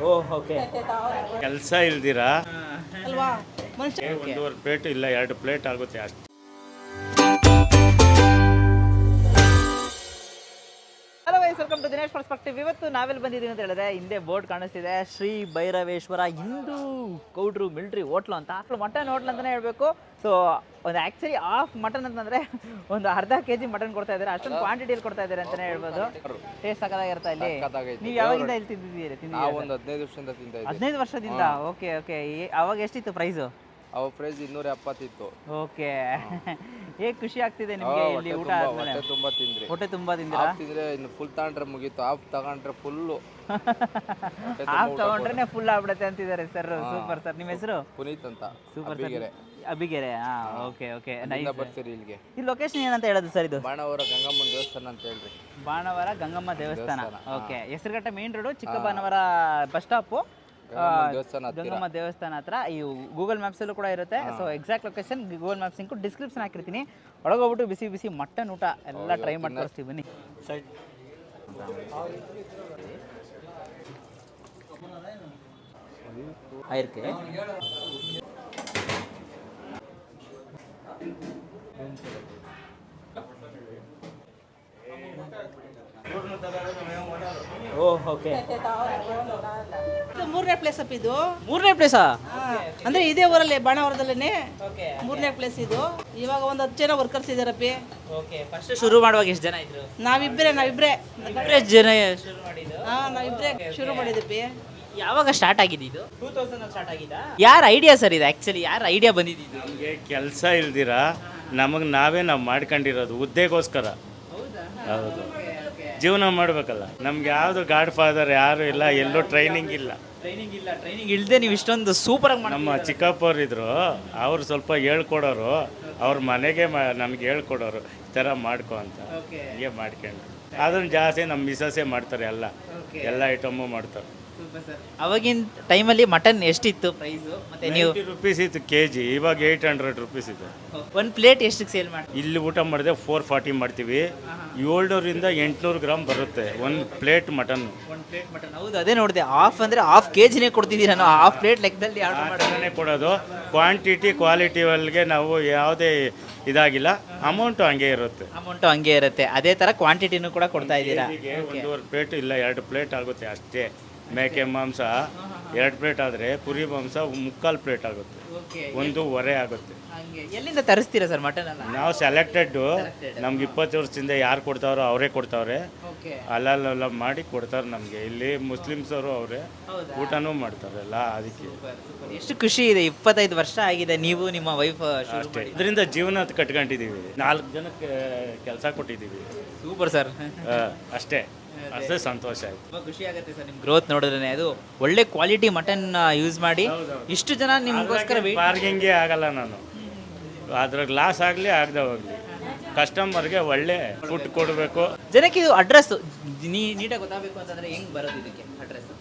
Oh okay. ಕೆಲಸ ಇಲ್ದಿರಾ ಅಲ್ವಾ ಮನುಷ್ಯ. ಒಂದೂವರೆ ಪ್ಲೇಟ್ ಇಲ್ಲ 2 ಪ್ಲೇಟ್ ಆಗುತ್ತೆ ಅಷ್ಟೇ. Hello guys, welcome to Dinesh perspective. ಇವತ್ತು ನಾವೆಲ್ಲಿ ಬಂದಿದ್ದೀವಿ ಅಂತ ಹೇಳಿದ್ರೆ ಹಿಂದೆ ಬೋರ್ಡ್ ಕಾಣಿಸ್ತಿದೆ, ಶ್ರೀ ಭೈರವೇಶ್ವರ ಹಿಂದೂ ಗೌಡ್ರು ಮಿಲ್ಟ್ರಿ ಹೋಟ್ಲು ಅಂತ. ಮಟನ್ ಹೋಟ್ಲ್ ಅಂತಲೇ ಹೇಳಬೇಕು. ಸೊ ಒಂದು ಆ್ಯಕ್ಚುಲಿ ಹಾಫ್ ಮಟನ್ ಅಂತಂದರೆ ಒಂದು ಅರ್ಧ ಕೆಜಿ ಮಟನ್ ಕೊಡ್ತಾ ಇದ್ದಾರೆ. ಅಷ್ಟೊಂದು ಕ್ವಾಂಟಿಟಿಯಲ್ಲಿ ಕೊಡ್ತಾ ಇದ್ದಾರೆ ಅಂತಲೇ ಹೇಳ್ಬೋದು. ಟೇಸ್ಟ್ ಸಕ್ಕತ್ತಾಗಿರುತ್ತೆ ಇಲ್ಲಿ. ನೀವು ಯಾವಾಗಿಂದ ಇಲ್ಲಿ ತಿಂದಿದ್ದೀರಿ? ಒಂದು 15 ವರ್ಷದಿಂದ ತಿಂತಾ ಇದ್ದೀವಿ. 15 ವರ್ಷದಿಂದ? Okay okay. ಅವಾಗ ಎಷ್ಟಿತ್ತು ಪ್ರೈಸು? ಅವ ಪ್ರೈಸ್ 270 ಇತ್ತು. ಓಕೆ. ಹೇಗೆ ಖುಷಿ ಆಗ್ತಿದೆ ನಿಮಗೆ ಇಲ್ಲಿ ಊಟ ಆದ್ಮೇಲೆ? ಹೊಟ್ಟೆ ತುಂಬಾ ತಿಂದ್ರಿ. ಹೊಟ್ಟೆ ತುಂಬಾ ತಿಂದಿರಾ? ತಿಂದ್ರೆ ಇನ್ನು ಫುಲ್ ತಗೊಂಡ್ರೆ ಮುಗೀತು, ಹಾಫ್ ತಗೊಂಡ್ರೆ ಫುಲ್ಲು. ಹಾಫ್ ತಗೊಂಡ್ರೆ ಫುಲ್ ಆಗ್ಬಿಡುತ್ತೆ ಅಂತಿದ್ದಾರೆ ಸರ್. Super sir. ನಿಮ್ಮ ಹೆಸರು? ಪುನೀತ್ ಅಂತ. Super sir. Abbigere. Okay okay. ಬರ್ತೀರಿ ಇಲ್ಲಿಗೆ? ಈ ಲೊಕೇಶನ್ ಏನಂತ ಹೇಳೋದು ಸರ್ ಇದು? ಬಾಣಾವರ ಗಂಗಮ್ಮನ ದೇವಸ್ಥಾನ ಅಂತ ಹೇಳ್ರಿ. ಬಾಣಾವರ ಗಂಗಮ್ಮ ದೇವಸ್ಥಾನ. Okay. Hesaraghatta main road, Chikkabanavara bus stop, Gangamma ದೇವಸ್ಥಾನ ಹತ್ರ. ಈ ಗೂಗಲ್ ಮ್ಯಾಪ್ಸಲ್ಲೂ ಕೂಡ ಇರುತ್ತೆ. So exact location Google maps link description ಹಾಕಿರ್ತೀನಿ. ಒಳಗೋಗ್ಬಿಟ್ಟು ಬಿಸಿ ಬಿಸಿ ಮಟನ್ ಊಟ ಎಲ್ಲ ಟ್ರೈ ಮಾಡಿ ತೋರಿಸ್ತೀವಿ, ಬನ್ನಿ. ಆಯ್ಕೆ ಓಹ್ ಓಕೆ. ಮೂರನೇ ಪ್ಲೇಸ್ ಅಪ್ಪ ಇದು. ಮೂರನೇ ಪ್ಲೇಸಾ? ಅಂದ್ರೆ ಇದೇ ಊರಲ್ಲಿ ಬಾಣಾವರದಲ್ಲೇ ಮೂರನೇ ಪ್ಲೇಸ್ ಇದು. ಇವಾಗ ಒಂದು 10 ಜನ ವರ್ಕರ್ಸ್ ಇದಾರಪ್ಪಿ. ಓಕೆ. ಫಸ್ಟ್ ಶುರು ಮಾಡುವಾಗ ಎಷ್ಟು ಜನ ಇದ್ರು? ನಾವಿಬ್ರೇ ಜನ ಶುರು ಮಾಡಿದ್ದು? ನಾವಿಬ್ರೇ ಶುರು ಮಾಡಿದ್ವಿ. ಯಾವಾಗ ಸ್ಟಾರ್ಟ್ ಆಗಿದೆ ಇದು? 2000 ಸ್ಟಾರ್ಟ್ ಆಗಿದೆ. ಯಾರ ಐಡಿಯಾ ಸರ್ ಇದು? ಆ್ಯಕ್ಚುಲಿ ಯಾರ ಐಡಿಯಾ ಬಂದಿದ್ದು? ನಮಗೆ ಕೆಲಸ ಇಲ್ದಿರಾ ನಾವು ಮಾಡ್ಕೊಂಡಿರೋದು ಹುದ್ದೆಗೋಸ್ಕರ. ಹೌದು, ಜೀವನ ಮಾಡಬೇಕಲ್ಲ. ನಮ್ಗೆ ಯಾವುದು ಗಾಡ್ ಫಾದರ್ ಯಾರು ಇಲ್ಲ, ಎಲ್ಲೂ ಟ್ರೈನಿಂಗ್ ಇಲ್ಲ. ಟ್ರೈನಿಂಗ್ ಇಲ್ಲದೆ ನೀವು ಇಷ್ಟೊಂದು ಸೂಪರಾಗಿ ನಮ್ಮ ಚಿಕ್ಕಪ್ಪವ್ರು ಇದ್ರು, ಅವ್ರು ಸ್ವಲ್ಪ ಹೇಳ್ಕೊಡೋರು. ಅವ್ರ ಮನೆಗೆ ನಮ್ಗೆ ಹೇಳ್ಕೊಡೋರು, ಈ ಥರ ಮಾಡ್ಕೊ ಅಂತ. ಹೀಗೆ ಮಾಡ್ಕೊಂಡು ಅದನ್ನು ಜಾಸ್ತಿ ನಮ್ಮ ಮಿಸಸ್ಸೇ ಮಾಡ್ತಾರೆ. ಎಲ್ಲ ಐಟಮು ಮಾಡ್ತಾರೆ. ಅವಾಗಿನ ಟೈಮಲ್ಲಿ ಮಟನ್ ಎಷ್ಟಿತ್ತು ಪ್ರೈಸು? ಮತ್ತೆ ನೀವು ₹90 ಇತ್ತು kg. ಇವಾಗ ₹800 ಇದೆ. ಒಂದು ಪ್ಲೇಟ್ ಎಷ್ಟಕ್ಕೆ ಸೇಲ್ ಮಾಡಿ? ಇಲ್ಲಿ ಊಟ ಮಾಡಿದೆ 440 ಮಾಡ್ತೀವಿ. 700 ರಿಂದ 800 ಗ್ರಾಮ್ ಬರುತ್ತೆ ಒಂದು ಪ್ಲೇಟ್ ಮಟನ್. ಒಂದು ಪ್ಲೇಟ್ ಮಟನ್. ಹೌದು, ಅದೇ ನೋಡಿದೆ. ಹಾಫ್ ಅಂದರೆ ಹಾಫ್ ಕೆಜಿನೇ ಕೊಡ್ತಿದ್ದೀವಿ ನಾನು. ಹಾಫ್ ಪ್ಲೇಟ್ ಲೆಕ್ಕದಲ್ಲಿ ಆರ್ಡರ್ ಕೊಡೋದು. ಕ್ವಾಂಟಿಟಿ ಕ್ವಾಲಿಟಿ ಒಳಗೆ ನಾವು ಯಾವುದೇ ಇದಾಗಿಲ್ಲ. ಅಮೌಂಟು ಹಂಗೆ ಇರುತ್ತೆ. ಅದೇ ಥರ ಕ್ವಾಂಟಿಟಿನೂ ಕೂಡ ಕೊಡ್ತಾ ಇದ್ದೀರಾ? ಒಂದೂವರೆ ಪ್ಲೇಟ್ ಇಲ್ಲ 2 ಪ್ಲೇಟ್ ಆಗುತ್ತೆ ಅಷ್ಟೇ. ಮೇಕೆ ಮಾಂಸ 2 ಪ್ಲೇಟ್ ಆದರೆ ಕುರಿ ಮಾಂಸ 3/4 ಪ್ಲೇಟ್ ಆಗುತ್ತೆ, 1.5 ಆಗುತ್ತೆ. ಎಲ್ಲಿಂದ ತರಿಸ್ತೀರಾ ಸರ್ ಮಟನ್ ಎಲ್ಲ? ನಾವು ಸೆಲೆಕ್ಟೆಡ್ಡು. ನಮ್ಗೆ 20 ವರ್ಷದಿಂದ ಯಾರು ಕೊಡ್ತಾರೋ ಅವರೇ ಕೊಡ್ತಾವ್ರೆ. ಅಲ್ಲೆಲ್ಲ ಮಾಡಿ ಕೊಡ್ತಾರೆ ನಮಗೆ. ಇಲ್ಲಿ ಮುಸ್ಲಿಮ್ಸ್ ಅವರು ಅವರೇ ಊಟನೂ ಮಾಡ್ತಾರೆ ಎಲ್ಲ. ಅದಕ್ಕೆ ಎಷ್ಟು ಖುಷಿ ಇದೆ. 25 ವರ್ಷ ಆಗಿದೆ ನೀವು ನಿಮ್ಮ ವೈಫ್ ಅಷ್ಟೇ. ಇದರಿಂದ ಜೀವನ ಕಟ್ಕೊಂಡಿದ್ದೀವಿ. 4 ಜನಕ್ಕೆ ಕೆಲಸ ಕೊಟ್ಟಿದ್ದೀವಿ. Super sir. ಅಷ್ಟೇ ಸಂತೋಷ ಆಯ್ತು. ತುಂಬ ಖುಷಿ ಆಗುತ್ತೆ ಸರ್ ನಿಮ್ಮ ಗ್ರೋತ್ ನೋಡಿದ್ರೆ. ಅದು ಒಳ್ಳೆ ಕ್ವಾಲಿಟಿ ಮಟನ್ ಯೂಸ್ ಮಾಡಿ ಇಷ್ಟು ಜನ ನಿಮಗೋಸ್ಕರ ಪಾರ್ಕಿಂಗೇ ಆಗಲ್ಲ ನಾನು. ಅದ್ರಾಗ ಲಾಸ್ ಆಗಲಿ ಆಗದೆ ಹೋಗಲಿ, ಕಸ್ಟಮರ್ಗೆ ಒಳ್ಳೆ ಫುಡ್ ಕೊಡಬೇಕು. ಜನಕ್ಕೆ ಇದು ಅಡ್ರೆಸ್ ನೀಟಾಗಿ ಗೊತ್ತಾಗಬೇಕು ಅಂತಂದರೆ ಹೆಂಗೆ ಬರೋದು ಇದಕ್ಕೆ address?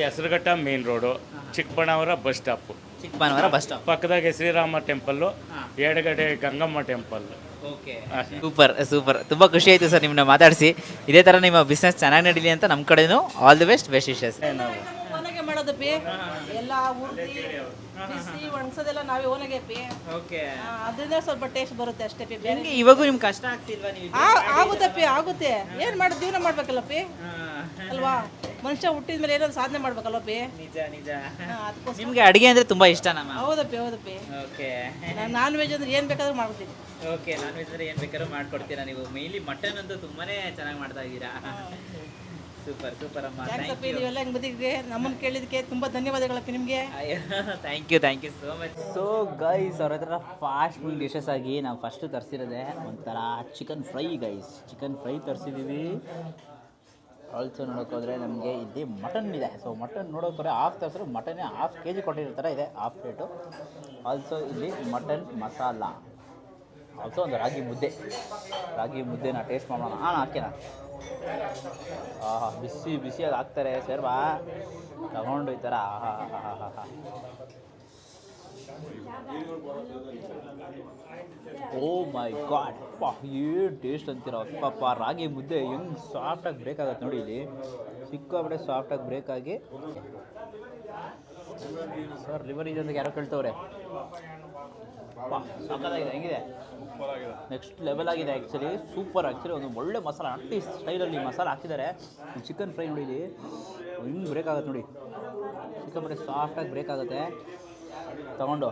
Hesaraghatta main road, Chikkabanavara bus stop. Chikkabanavara bus stop ಪಕ್ಕದಾಗೆ ಶ್ರೀರಾಮ ಟೆಂಪಲ್ಲು, ಎಡಗಡೆ ಗಂಗಮ್ಮ ಟೆಂಪಲ್. ಓಕೆ. ಸೂಪರ್. ತುಂಬ ಖುಷಿ ಆಯಿತು ಸರ್ ನಿಮ್ಮನ್ನ ಮಾತಾಡಿಸಿ. ಇದೇ ಥರ ನಿಮ್ಮ ಬಿಸ್ನೆಸ್ ಚೆನ್ನಾಗಿ ನಡೀಲಿ ಅಂತ ನಮ್ಮ ಕಡೆನೂ ಆಲ್ ದಿ ಬೆಸ್ಟ್ ವಿಶಸ್. ಓನಾಗೆ ಮಾಡೋದಪ್ಪಿ. ಎಲ್ಲ ಉರ್ದಿ ಬಿಸಿ ಒಣಸೋದೆಲ್ಲ ನಾವೇ ಓನಾಗೆ ಪಿ. ಓಕೆ. ಅದರಿಂದ ಸ್ವಲ್ಪ ಟೇಸ್ಟ್ ಬರುತ್ತೆ ಅಷ್ಟೇ ಪಿ. ನಿಮಗೆ ಇವಾಗೂ ನಿಮ್ಗೆ ಕಷ್ಟ ಆಗ್ತಿಲ್ವಾ? ನೀವು ಆಗುತ್ತಪ್ಪಿ, ಆಗುತ್ತೆ. ಏನು ಮಾಡಿ ಜೀವನ ಮಾಡ್ಬೇಕಲ್ಲಪ್ಪಿ ಅಲ್ವಾ? ಮನುಷ್ಯ ಹುಟ್ಟಿದ ಮೇಲೆ ಏನಾದ್ರು ಸಾಧನೆ ಮಾಡ್ಬೇಕಲ್ಲಪ್ಪಿ. ನಿಜ. ನಿಮಗೆ ಅಡುಗೆ ಅಂದರೆ ತುಂಬ ಇಷ್ಟ ನಮ್ಮ? ಹೌದಪ್ಪಿ. ಓಕೆ. ನಾನು ನಾನ್ ವೆಜ್ ಅಂದ್ರೆ ಏನು ಬೇಕಾದ್ರೂ ಮಾಡ್ತೀನಿ. ಓಕೆ. ನಾನ್ ವೆಜ್ ಅಂದರೆ ಏನು ಬೇಕಾದ್ರೂ ಮಾಡ್ಕೊಡ್ತೀರಾ ನೀವು? ಮೇಯ್ನ್ಲಿ ಮಟನ್ ಅಂತೂ ತುಂಬಾ ಚೆನ್ನಾಗಿ ಮಾಡ್ತಾ ಇದ್ದೀರಾ. ಸೂಪರ್ ಅಮ್ಮ. ಥ್ಯಾಂಕ್ಸ್. ನೀವೆಲ್ಲ ಹಿಂಗೆ ಬದಿಗೆ ನಮ್ಮನ್ನು ಕೇಳಿದಕ್ಕೆ ತುಂಬ ಧನ್ಯವಾದಗಳಪ್ಪ ನಿಮಗೆ. Thank you so much. So guys, ಅವ್ರ ಹತ್ರ ಫಾಸ್ಟ್ ಫುಡ್ ಡಿಶಸ್ ಆಗಿ ನಾವು ಫಸ್ಟ್ ತರಿಸಿರೋದೆ ಒಂಥರ chicken fry guys. Chicken fry ತರಿಸಿದ್ದೀವಿ. ಆಲ್ಸೋ ನೋಡೋಕ್ಕೋದ್ರೆ ನಮಗೆ ಇಲ್ಲಿ ಮಟನ್ ಇದೆ. ಸೊ ಮಟನ್ ನೋಡೋಕ್ಕೋದ್ರೆ ಹಾಫ್ ತರಿಸಿದ್ರು ಮಟನ್ನೇ ½ kg ಕೊಟ್ಟಿರ್ತಾರೆ. ಇದೆ ಹಾಫ್ ಪ್ಲೇಟು. ಆಲ್ಸೋ ಇಲ್ಲಿ ಮಟನ್ ಮಸಾಲ. ಆಲ್ಸೋ ಒಂದು ರಾಗಿ ಮುದ್ದೆನ ಟೇಸ್ಟ್ ಮಾಡೋಣ. ಹಾಕೇನಾ? ಬಿಸಿಯಾಗಿ ಹಾಕ್ತಾರೆ ಸರ್. ತಗೊಂಡು ಈ ಥರ ಓ ಮೈ ಗಾಡ್, ಏನು ಟೇಸ್ಟ್ ಅಂತೀರ ಪಾಪ. ರಾಗಿ ಮುದ್ದೆ ಹೆಂಗೆ ಸಾಫ್ಟಾಗಿ ಬೇಕಾಗತ್ತೆ ನೋಡಿ. ಇಲ್ಲಿ ಸಿಕ್ಕಾಬಿಟ್ಟೆ ಸಾಫ್ಟಾಗಿ ಬ್ರೇಕ್ ಆಗಿ. ಸರ್ ಲಿವರ್ ಇದೆ ಅಂತ ಯಾರೋ ಕೇಳ್ತವ್ರೆ. ಸಾಕಾಗಿದೆ, ಹೆಂಗಿದೆ? ನೆಕ್ಸ್ಟ್ ಲೆವೆಲ್ ಆಗಿದೆ ಆ್ಯಕ್ಚುಲಿ, ಸೂಪರ್. ಆ್ಯಕ್ಚುಲಿ ಒಂದು ಒಳ್ಳೆ ಮಸಾಲ ಅಟ್ಟಿ ಸ್ಟೈಲಲ್ಲಿ ಮಸಾಲ ಹಾಕಿದ್ದಾರೆ. ಚಿಕನ್ ಫ್ರೈ ನೋಡಿ, ಇಲ್ಲಿ ಹಿಂಗೆ ಬ್ರೇಕ್ ಆಗುತ್ತೆ ನೋಡಿ, ಸಿಕ್ಕಾಬಿಟ್ಟೆ ಸಾಫ್ಟಾಗಿ ಬ್ರೇಕ್ ಆಗುತ್ತೆ. ತಗೊಂಡು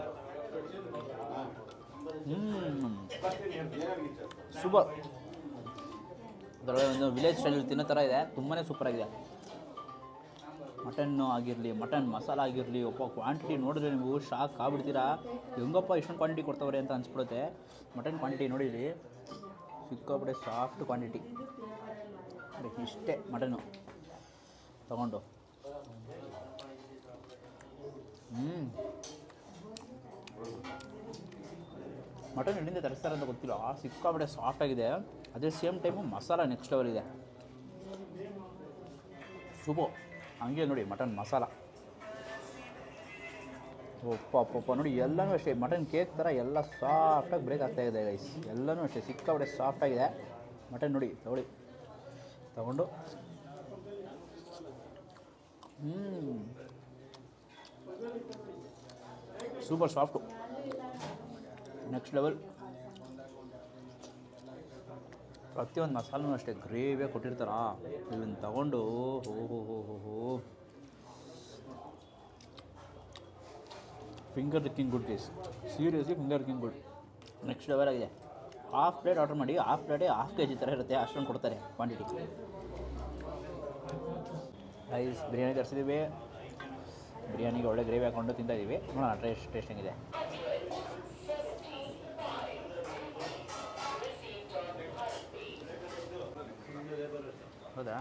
ಸೂಪರ್. ಅದರೊಳಗೆ ಒಂದು ವಿಲೇಜ್ ಸ್ಟೈಲಲ್ಲಿ ತಿನ್ನೋ ಥರ ಇದೆ, ತುಂಬಾ ಸೂಪರಾಗಿದೆ. ಮಟನ್ನು ಆಗಿರಲಿ, ಮಟನ್ ಮಸಾಲ ಆಗಿರಲಿ, ಕ್ವಾಂಟಿಟಿ ನೋಡಿದ್ರೆ ನೀವು ಶಾಕ್ ಆಗ್ಬಿಡ್ತೀರಾ. ಹೆಂಗಪ್ಪ ಇಷ್ಟೊಂದು ಕ್ವಾಂಟಿಟಿ ಕೊಡ್ತವ್ರೆ ಅಂತ ಅನ್ಸ್ಬಿಡುತ್ತೆ. ಮಟನ್ ಕ್ವಾಂಟಿಟಿ ನೋಡಿ, ಇಲ್ಲಿ ಸಿಕ್ಕಾಬಿಟ್ಟೆ ಸಾಫ್ಟ್ ಕ್ವಾಂಟಿಟಿ. ಇಷ್ಟೇ ಮಟನ್ನು ತಗೊಂಡು ಮಟನ್ ಎಲ್ಲಿಂದ ತರಿಸ್ತಾರೆ ಅಂತ ಗೊತ್ತಿಲ್ಲ, ಸಿಕ್ಕಾಬಿಟ್ಟೆ ಸಾಫ್ಟಾಗಿದೆ. ಅದೇ same time masala next level ಇದೆ, ಸೂಪರ್. ಹಂಗೆ ನೋಡಿ ಮಟನ್ ಮಸಾಲ, ಒಪ್ಪ ನೋಡಿ, ಎಲ್ಲನೂ ಅಷ್ಟೇ ಮಟನ್ ಕೇಕ್ ಥರ ಎಲ್ಲ ಸಾಫ್ಟಾಗಿ ಬ್ರೇಕ್ ಆಗ್ತಾಯಿದೆ ಗೈಸ್. ಎಲ್ಲನೂ ಅಷ್ಟೇ ಸಿಕ್ಕಾಬಿಟ್ಟೆ ಸಾಫ್ಟಾಗಿದೆ ಮಟನ್ ನೋಡಿ. ತಗೊಂಡು ಸೂಪರ್ ಸಾಫ್ಟು, ನೆಕ್ಸ್ಟ್ ಲೆವೆಲ್. ಪ್ರತಿಯೊಂದು ಮಸಾಲೂ ಅಷ್ಟೇ ಗ್ರೇವಿಯಾಗಿ ಕೊಟ್ಟಿರ್ತಾರ. ಇದನ್ನು ತಗೊಂಡು finger licking good guys, seriously finger licking good, next level ಆಗಿದೆ. ಹಾಫ್ ಪ್ಲೇಟ್ ಆರ್ಡರ್ ಮಾಡಿ, ಹಾಫ್ ಪ್ಲೇಟೇ ಹಾಫ್ kg ಥರ ಇರುತ್ತೆ, ಅಷ್ಟೊಂದು ಕೊಡ್ತಾರೆ ಕ್ವಾಂಟಿಟಿ. ರೈಸ್ ಬಿರಿಯಾನಿ ತರಿಸಿದ್ದೀವಿ, ಬಿರಿಯಾನಿಗೆ ಒಳ್ಳೆ ಗ್ರೇವಿ ಹಾಕ್ಕೊಂಡು ತಿಂತಾಯಿದ್ದೀವಿ. ನೋಡೋಣ ಟೇಸ್ಟ್ ಹೆಂಗಿದೆ. ಹೌದಾ?